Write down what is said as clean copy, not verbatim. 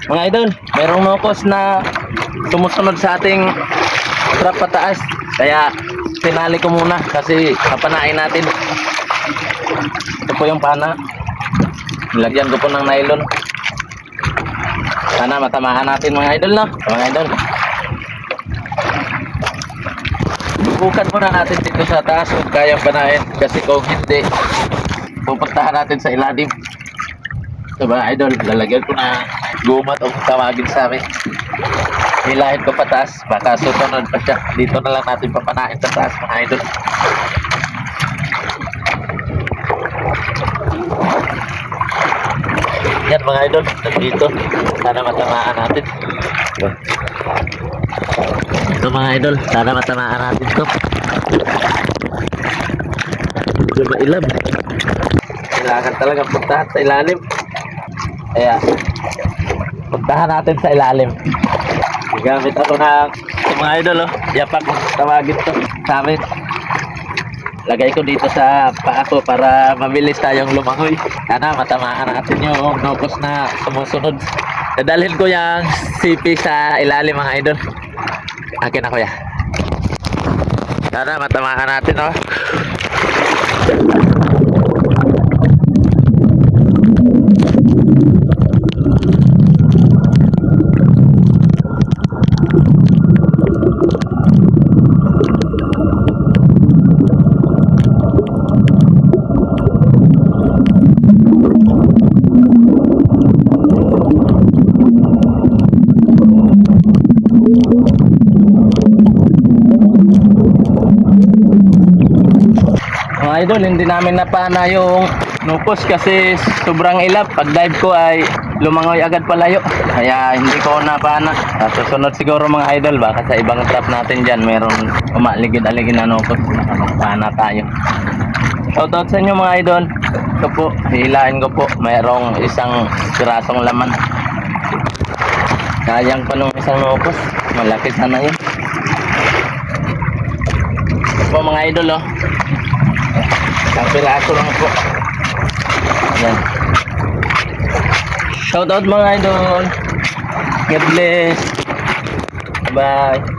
Mga idol, merong nukos na sumusunod sa ating trap pataas. Kaya pinali ko muna kasi papanain natin. Ito po yung pana. Nilagyan ko po ng nylon. Sana matamaan natin mga idol, no? Mga idol. Bukan muna natin dito sa taas kung kayang panain. Kasi kung hindi, pupuntahan natin sa ilalim. So mga idol, lalagyan ko na gumat o tawagin sa amin. Hilahin ko pataas, baka susunod pa siya. Dito na lang natin papanain sa taas mga idol. Yan mga idol, dito. Sana matamaan natin. Ito mga idol, sana matamaan natin to. Medyo mailab. Kailangan talaga puntahan sa ilalim. Kaya puntahan natin sa ilalim. Gamit ako ng mga idol, oh. Yapak, tawagin to sa amin. Lagay ko dito sa paa ko para mabilis tayong lumangoy. Sana matamaan natin yung nukos na sumusunod. Dadalhin ko yung sipi sa ilalim mga idol. Akin na kuya. Sana matamaan natin, oh. Mga idol, hindi namin napana yung nukos kasi sobrang ilap. Pag dive ko ay lumangoy agad palayo. Kaya hindi ko napana. Susunod siguro mga idol, baka sa ibang trap natin dyan meron umaligid-aligid na nukos. Napana tayo. Shoutout sa inyo mga idol. Ito po, hihilain ko po. Mayroong isang pirasong laman. Sayang pa nung isang nukos. Malaki sana yun. Ito po mga idol, oh. Isang piraso lang po. Ayan. Shoutout mga idol. God bless. Bye.